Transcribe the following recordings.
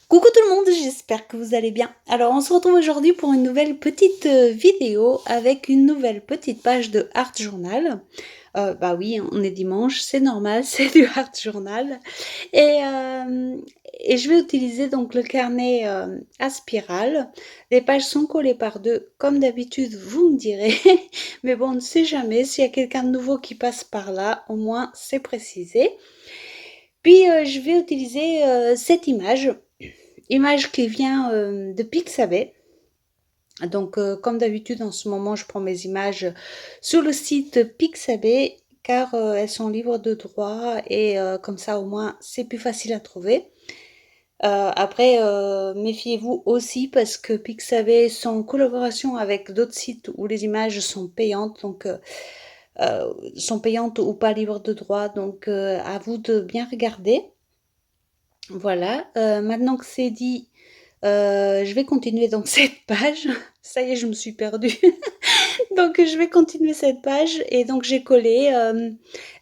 Coucou tout le monde, j'espère que vous allez bien. Alors on se retrouve aujourd'hui pour une nouvelle petite vidéo avec une nouvelle petite page de Art Journal. Bah oui, on est dimanche, c'est normal, c'est du Art Journal. Et, euh, et je vais utiliser donc le carnet à spirale. Les pages sont collées par deux, comme d'habitude, vous me direz. Mais bon, on ne sait jamais, s'il y a quelqu'un de nouveau qui passe par là, au moins c'est précisé. Puis je vais utiliser cette image qui vient de Pixabay. Donc, comme d'habitude, en ce moment, je prends mes images sur le site Pixabay car elles sont libres de droit et comme ça, au moins, c'est plus facile à trouver. Après, méfiez-vous aussi parce que Pixabay sont en collaboration avec d'autres sites où les images sont payantes, donc sont payantes ou pas libres de droit. Donc, à vous de bien regarder. Voilà, maintenant que c'est dit, je vais continuer donc cette page. Ça y est, je me suis perdue. Donc je vais continuer cette page et donc j'ai collé,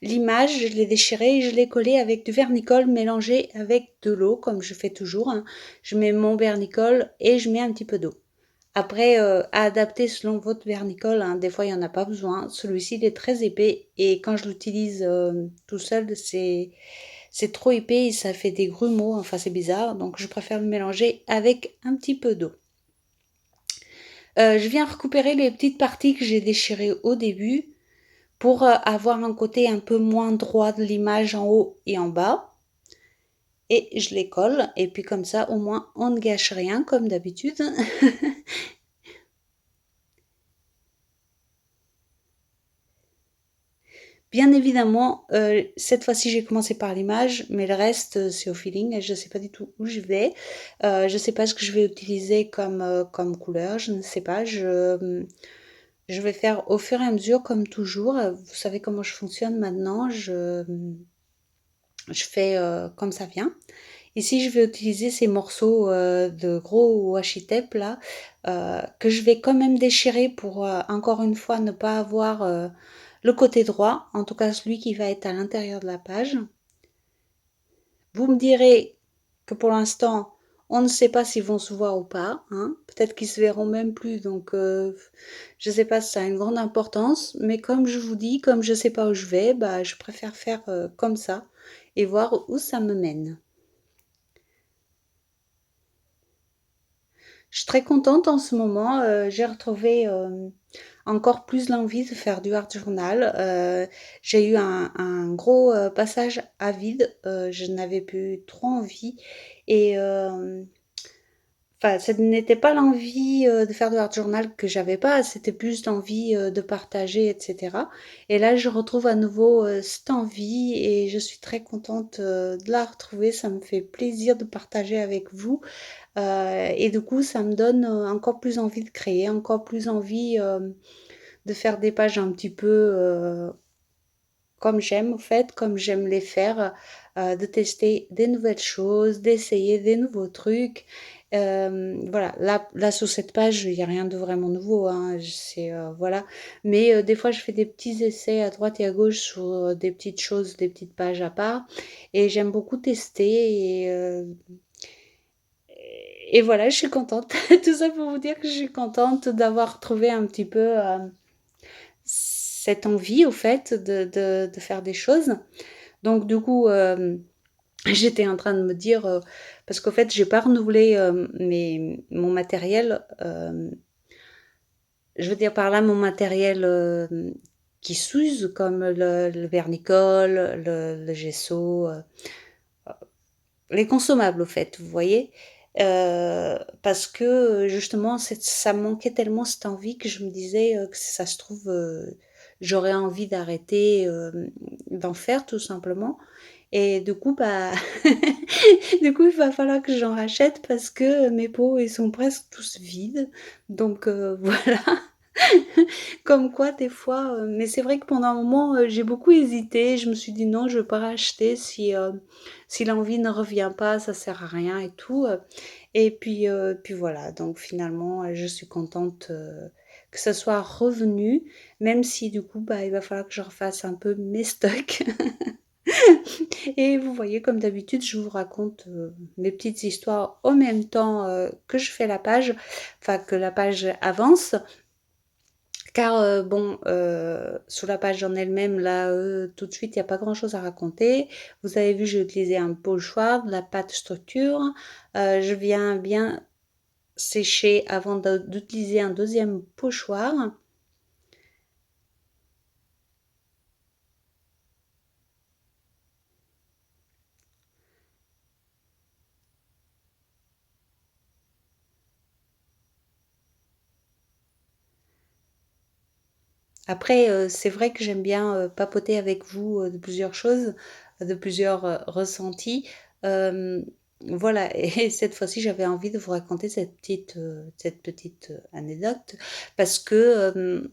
l'image, je l'ai déchirée et je l'ai collée avec du vernicole mélangé avec de l'eau comme je fais toujours, hein. Je mets mon vernicole et je mets un petit peu d'eau. Après, à adapter selon votre vernicole, hein, des fois il y en a pas besoin. Celui-ci il est très épais et quand je l'utilise, tout seul, c'est trop épais et ça fait des grumeaux, enfin c'est bizarre, donc je préfère le mélanger avec un petit peu d'eau. Je viens récupérer les petites parties que j'ai déchirées au début pour avoir un côté un peu moins droit de l'image en haut et en bas. Et je les colle, et puis comme ça au moins on ne gâche rien comme d'habitude. Bien évidemment, cette fois-ci j'ai commencé par l'image, mais le reste c'est au feeling. Je ne sais pas du tout où je vais. Je ne sais pas ce que je vais utiliser comme couleur. Je ne sais pas. Je vais faire au fur et à mesure comme toujours. Vous savez comment je fonctionne maintenant. Je fais comme ça vient. Ici, je vais utiliser ces morceaux de gros washi tape là, que je vais quand même déchirer pour encore une fois ne pas avoir le côté droit, en tout cas celui qui va être à l'intérieur de la page. Vous me direz que pour l'instant, on ne sait pas s'ils vont se voir ou pas, hein. Peut-être qu'ils se verront même plus, donc je ne sais pas si ça a une grande importance, mais comme je vous dis, comme je ne sais pas où je vais, bah, je préfère faire comme ça et voir où ça me mène. Je suis très contente en ce moment. J'ai retrouvé encore plus l'envie de faire du art journal. J'ai eu un gros passage à vide. Je n'avais plus trop envie. Et enfin, ce n'était pas l'envie de faire du art journal que j'avais pas, c'était plus l'envie de partager, etc. Et là, je retrouve à nouveau cette envie et je suis très contente de la retrouver. Ça me fait plaisir de partager avec vous. Et du coup, ça me donne encore plus envie de créer, encore plus envie de faire des pages un petit peu comme j'aime, en fait, comme j'aime les faire, de tester des nouvelles choses, d'essayer des nouveaux trucs. Voilà, là sur cette page, il n'y a rien de vraiment nouveau, hein, c'est, voilà. Mais des fois, je fais des petits essais à droite et à gauche sur des petites choses, des petites pages à part. Et j'aime beaucoup tester et voilà, je suis contente. Tout ça pour vous dire que je suis contente d'avoir trouvé un petit peu cette envie, au fait, de faire des choses. Donc, du coup, j'étais en train de me dire, parce qu'au fait, j'ai pas renouvelé mon matériel, je veux dire par là mon matériel qui s'use, comme le vernicole, le gesso, les consommables, au fait, vous voyez. Parce que justement, ça me manquait tellement cette envie que je me disais que si ça se trouve, j'aurais envie d'arrêter d'en faire tout simplement. Et du coup, bah, du coup, il va falloir que j'en rachète parce que mes pots, ils sont presque tous vides. Donc voilà. Comme quoi, des fois, mais c'est vrai que pendant un moment, j'ai beaucoup hésité. Je me suis dit: «Non, je veux pas racheter si l'envie ne revient pas, ça sert à rien et tout», et puis voilà, donc finalement, je suis contente, que ça soit revenu, même si du coup, bah, il va falloir que je refasse un peu mes stocks. Et vous voyez, comme d'habitude, je vous raconte mes petites histoires en même temps que je fais la page, enfin que la page avance. Car bon, sur la page en elle-même, là, tout de suite, il y a pas grand-chose à raconter. Vous avez vu, j'ai utilisé un pochoir, de la pâte structure. Je viens bien sécher avant d'utiliser un deuxième pochoir. Après, c'est vrai que j'aime bien, papoter avec vous, de plusieurs choses, de plusieurs, ressentis. Hem, voilà et cette fois-ci, j'avais envie de vous raconter cette petite, anecdote parce que,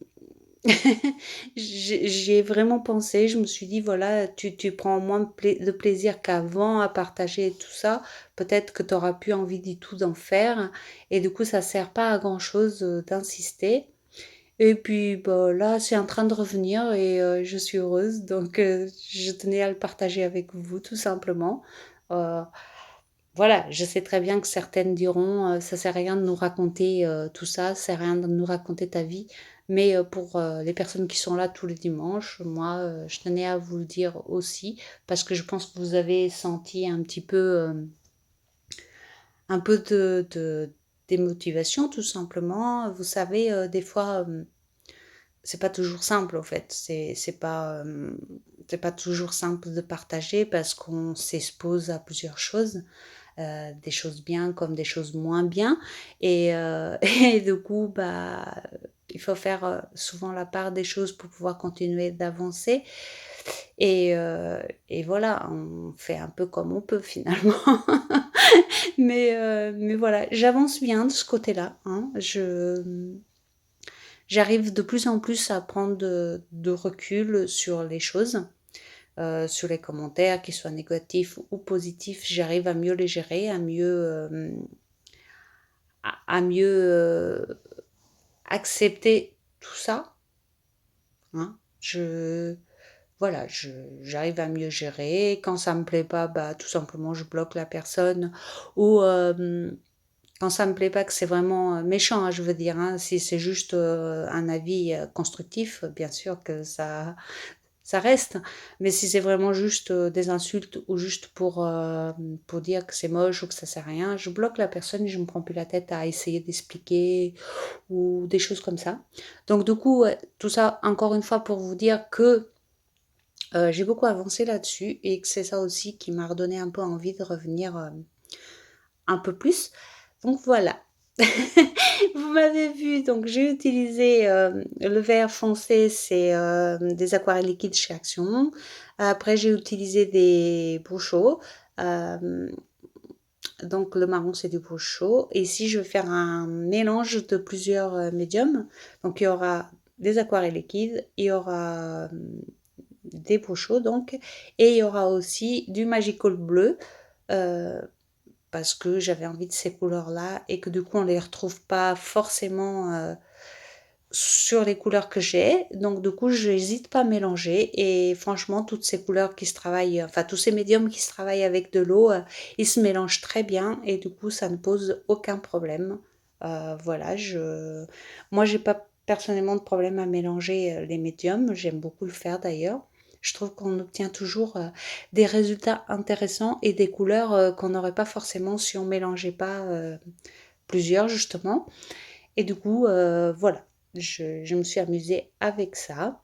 j'y ai vraiment pensé. Je me suis dit: «Voilà, tu prends moins de plaisir qu'avant à partager tout ça. Peut-être que tu auras plus envie du tout d'en faire et du coup, ça sert pas à grand-chose, d'insister». Et puis, bah, là, c'est en train de revenir et je suis heureuse donc je tenais à le partager avec vous tout simplement. Heu, voilà, je sais très bien que certaines diront, «Ça sert à rien de nous raconter, tout ça, ça sert à rien de nous raconter ta vie». Mais pour, les personnes qui sont là tous les dimanches, moi, je tenais à vous le dire aussi parce que je pense que vous avez senti un peu de démotivation tout simplement. Vous savez, des fois, c'est pas toujours simple en fait. C'est pas toujours simple de partager parce qu'on s'expose à plusieurs choses, des choses bien comme des choses moins bien et et du coup, bah, il faut faire, souvent la part des choses pour pouvoir continuer d'avancer et voilà, on fait un peu comme on peut finalement. Mais voilà, j'avance bien de ce côté-là, hein. J'arrive de plus en plus à prendre de recul sur les choses, sur les commentaires, qu'ils soient négatifs ou positifs. J'arrive à mieux les gérer, à mieux accepter tout ça, hein. Voilà, j'arrive à mieux gérer. Quand ça me plaît pas, bah, tout simplement, je bloque la personne ou quand ça me plaît pas, que c'est vraiment, méchant, hein, je veux dire, hein, si c'est juste, un avis, constructif, bien sûr que ça reste. Mais si c'est vraiment juste, des insultes ou juste pour dire que c'est moche ou que ça sert à rien, je bloque la personne et je me prends plus la tête à essayer d'expliquer ou des choses comme ça. Donc du coup, ouais, tout ça encore une fois pour vous dire que, j'ai beaucoup avancé là-dessus et que c'est ça aussi qui m'a redonné un peu envie de revenir, un peu plus. Donc voilà. Vous m'avez vu, donc j'ai utilisé, le vert foncé, c'est, des aquarelles liquides chez Action. Après j'ai utilisé des Bruchot, hem, donc le marron c'est du Bruchot et ici je vais faire un mélange de plusieurs, médiums. Donc il y aura des aquarelles liquides, il y aura, des Bruchot donc et il y aura aussi du Magical bleu, heu parce que j'avais envie de ces couleurs-là et que du coup on les retrouve pas forcément, sur les couleurs que j'ai. Donc du coup, j'hésite pas à mélanger et franchement toutes ces couleurs qui se travaillent, enfin tous ces médiums qui se travaillent avec de l'eau, ils se mélangent très bien et du coup ça ne pose aucun problème. Voilà, moi j'ai pas personnellement de problème à mélanger, les médiums, j'aime beaucoup le faire d'ailleurs. Je trouve qu'on obtient toujours, des résultats intéressants et des couleurs, qu'on n'aurait pas forcément si on mélangeait pas, plusieurs justement et du coup, voilà, je me suis amusée avec ça.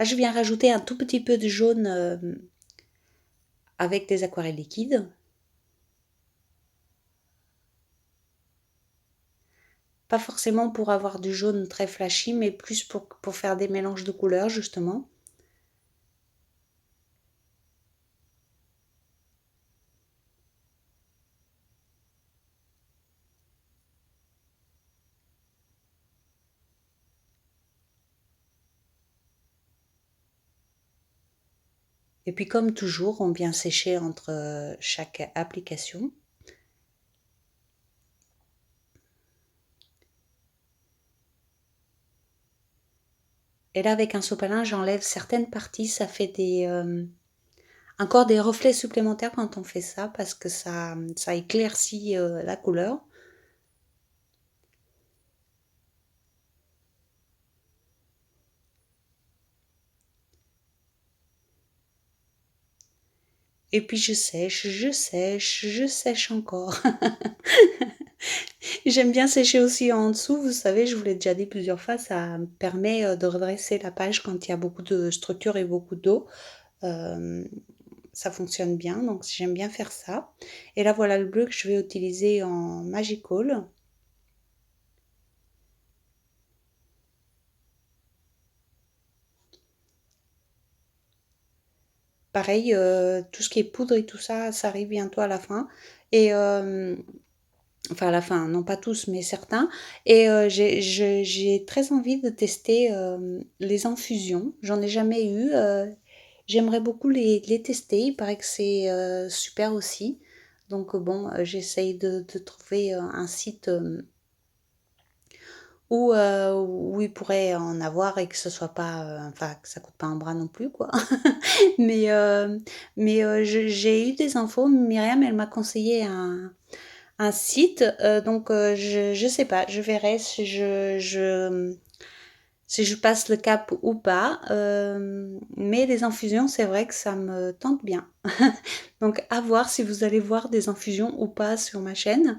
Là, je viens rajouter un tout petit peu de jaune, avec des aquarelles liquides. Pas forcément pour avoir du jaune très flashy, mais plus pour faire des mélanges de couleurs justement. Et puis comme toujours, on vient sécher entre chaque application. Et là, avec un sopalin, j'enlève certaines parties. Ça fait encore des reflets supplémentaires quand on fait ça, parce que ça éclaircit la couleur. Et puis je sèche, je sèche, je sèche encore. J'aime bien sécher aussi en dessous, vous savez, je vous l'ai déjà dit plusieurs fois, ça me permet de redresser la page quand il y a beaucoup de structure et beaucoup d'eau. Euh, Ça fonctionne bien, donc j'aime bien faire ça. Et là, voilà le bleu que je vais utiliser en Magical. Pareil, tout ce qui est poudre et tout ça, ça arrive bientôt à la fin. Et enfin à la fin, non pas tous, mais certains. Et j'ai très envie de tester les infusions. J'en ai jamais eu. J'aimerais beaucoup les tester. Il paraît que c'est super aussi. Donc bon, j'essaye de trouver un site où il pourrait en avoir et que ce soit pas, enfin que ça coûte pas un bras non plus quoi. Mais, j'ai eu des infos. Myriam, elle m'a conseillé un site, donc je sais pas, je verrai si je passe le cap ou pas. Mais les infusions, c'est vrai que ça me tente bien. Donc à voir si vous allez voir des infusions ou pas sur ma chaîne,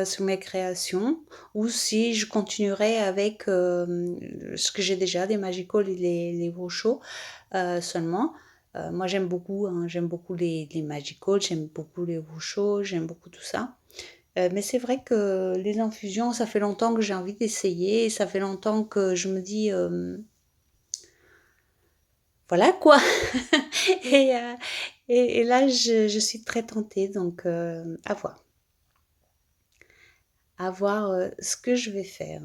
sur mes créations, ou si je continuerai avec ce que j'ai déjà, des Magical et les Wushu seulement. Moi j'aime beaucoup, hein, j'aime beaucoup les Magical, j'aime beaucoup les Wushu, j'aime beaucoup tout ça. Mais c'est vrai que les infusions, ça fait longtemps que j'ai envie d'essayer, ça fait longtemps que je me dis, voilà quoi. et, euh, et là, je suis très tentée, donc à voir ce que je vais faire.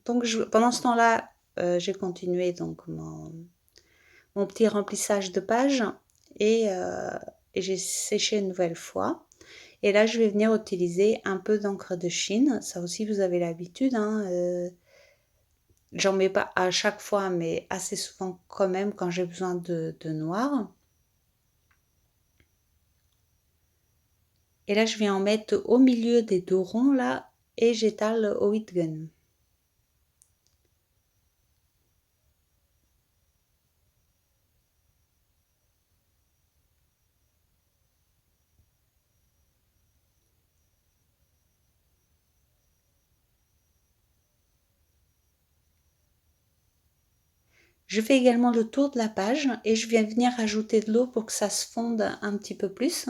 Donc pendant ce temps-là, j'ai continué donc mon petit remplissage de pages et j'ai séché une nouvelle fois. Et là, je vais venir utiliser un peu d'encre de Chine. Ça aussi, vous avez l'habitude, hein. J'en mets pas à chaque fois, mais assez souvent quand même quand j'ai besoin de noir. Et là, je viens en mettre au milieu des deux ronds là et j'étale au heat gun. Je fais également le tour de la page et je viens venir ajouter de l'eau pour que ça se fonde un petit peu plus.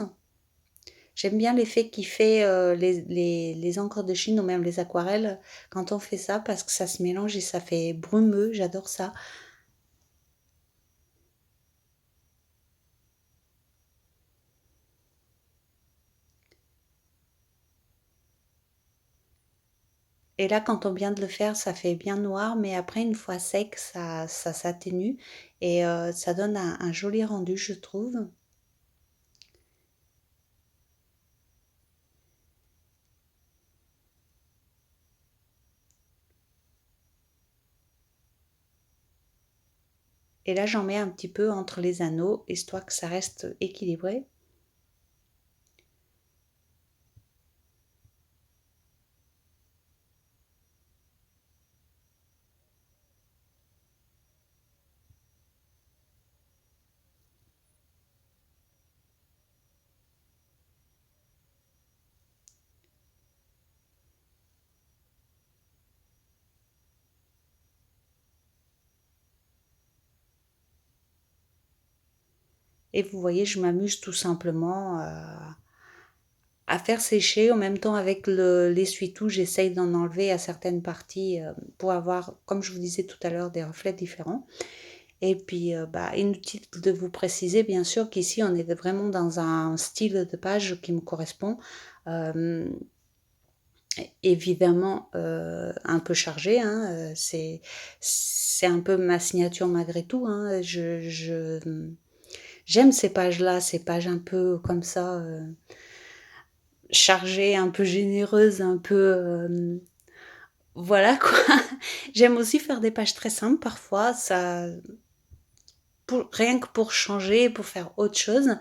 J'aime bien l'effet qui fait les encres de Chine ou même les aquarelles quand on fait ça parce que ça se mélange et ça fait brumeux, j'adore ça. Et là, quand on vient de le faire, ça fait bien noir, mais après, une fois sec, ça s'atténue et ça donne un joli rendu, je trouve. Et là, j'en mets un petit peu entre les anneaux, histoire que ça reste équilibré. Et vous voyez, je m'amuse tout simplement à faire sécher. En même temps, avec l'essuie-tout, j'essaye d'en enlever à certaines parties pour avoir, comme je vous disais tout à l'heure, des reflets différents. Et puis, inutile de vous préciser, bien sûr, qu'ici, on est vraiment dans un style de page qui me correspond. Euh, Évidemment, un peu chargé, hein, c'est un peu ma signature malgré tout, hein. j'aime ces pages-là, ces pages un peu comme ça, chargées, un peu généreuses, un peu... voilà quoi. J'aime aussi faire des pages très simples parfois, ça, rien que pour changer, pour faire autre chose.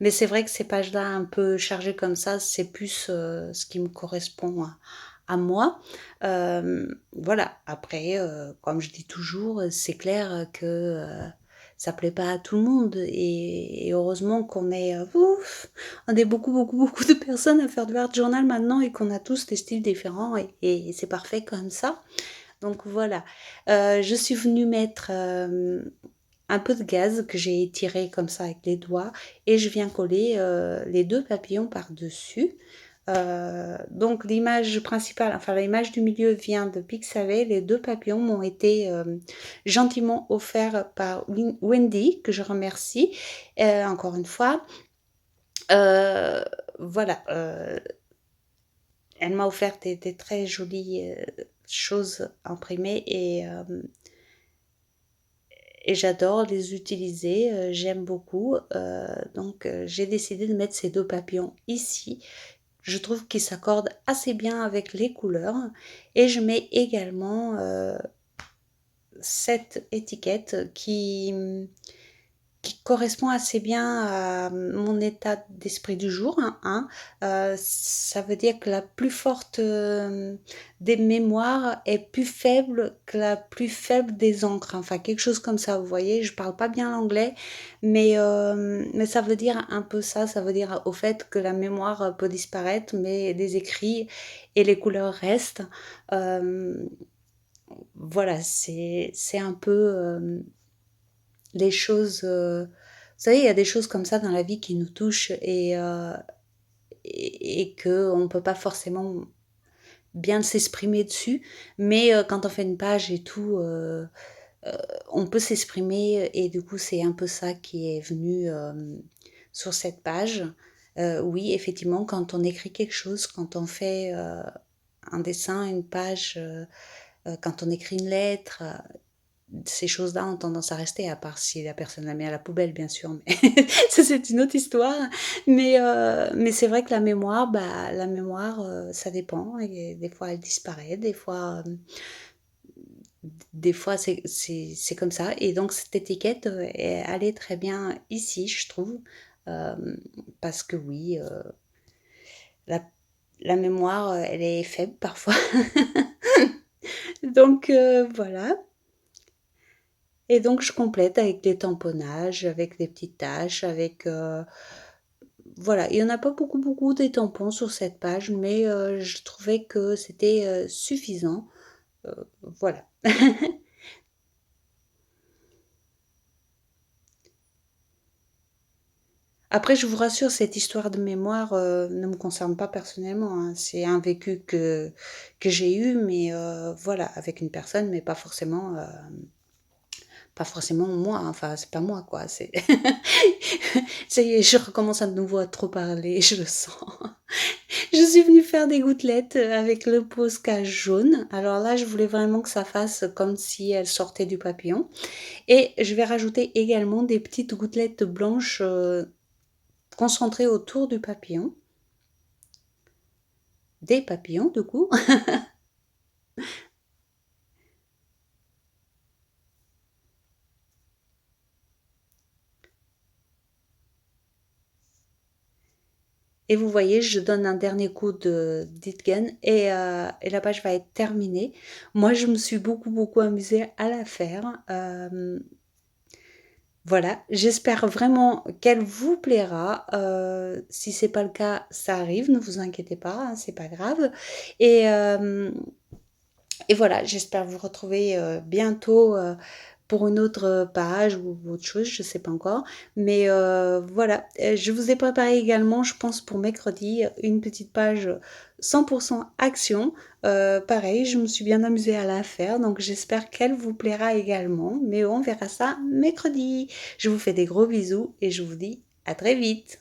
Mais c'est vrai que ces pages-là un peu chargées comme ça, c'est plus ce qui me correspond à moi. Voilà, après, comme je dis toujours, c'est clair que ça plaît pas à tout le monde. Et heureusement qu'on est, ouf, on est beaucoup, beaucoup, beaucoup de personnes à faire du art journal maintenant et qu'on a tous des styles différents et c'est parfait comme ça. Donc voilà, je suis venue mettre un peu de gaz que j'ai étiré comme ça avec les doigts et je viens coller les deux papillons par-dessus. Donc l'image principale, enfin l'image du milieu vient de Pixabay. Les deux papillons m'ont été gentiment offerts par Wendy, que je remercie encore une fois. Euh, voilà, elle m'a offert des très jolies choses imprimées et j'adore les utiliser, j'aime beaucoup. Donc j'ai décidé de mettre ces deux papillons ici. Je trouve qu'ils s'accordent assez bien avec les couleurs. Et je mets également cette étiquette qui correspond assez bien à mon état d'esprit du jour. Hein. Ça veut dire que la plus forte des mémoires est plus faible que la plus faible des encres. Enfin, quelque chose comme ça, vous voyez. Je parle pas bien l'anglais, mais ça veut dire un peu ça. Ça veut dire au fait que la mémoire peut disparaître, mais les écrits et les couleurs restent. Euh, voilà, c'est un peu... les choses... vous savez, il y a des choses comme ça dans la vie qui nous touchent et qu'on ne peut pas forcément bien s'exprimer dessus. Mais quand on fait une page et tout, on peut s'exprimer et du coup, c'est un peu ça qui est venu sur cette page. Oui, effectivement, quand on écrit quelque chose, quand on fait un dessin, une page, quand on écrit une lettre, ces choses-là ont tendance à rester, à part si la personne la met à la poubelle, bien sûr, mais ça c'est une autre histoire. Mais c'est vrai que la mémoire, ça dépend. Et des fois, elle disparaît, des fois c'est comme ça. Et donc cette étiquette, elle est très bien ici, je trouve, euh, parce que oui, la, la mémoire, elle est faible parfois. Donc voilà. Et donc je complète avec des tamponnages, avec des petites taches, avec... voilà, il n'y en a pas beaucoup, beaucoup des tampons sur cette page, mais je trouvais que c'était suffisant. Euh, voilà. Après, je vous rassure, cette histoire de mémoire ne me concerne pas personnellement, hein. C'est un vécu que j'ai eu, mais voilà, avec une personne, mais pas forcément moi, enfin, c'est pas moi, quoi. C'est... Ça y est, je recommence à nouveau à trop parler, je le sens. Je suis venue faire des gouttelettes avec le Posca jaune. Alors là, je voulais vraiment que ça fasse comme si elle sortait du papillon. Et je vais rajouter également des petites gouttelettes blanches concentrées autour du papillon. Des papillons, du coup. Et vous voyez, je donne un dernier coup de Ditgen et la page va être terminée. Moi, je me suis beaucoup, beaucoup amusée à la faire. Voilà, j'espère vraiment qu'elle vous plaira. Si c'est pas le cas, ça arrive, ne vous inquiétez pas, hein, c'est pas grave. Et, euh, et voilà, j'espère vous retrouver bientôt pour une autre page ou autre chose, je sais pas encore. Mais voilà, je vous ai préparé également, je pense pour mercredi, une petite page 100% action. Pareil, je me suis bien amusée à la faire, donc j'espère qu'elle vous plaira également. Mais on verra ça mercredi. Je vous fais des gros bisous et je vous dis à très vite.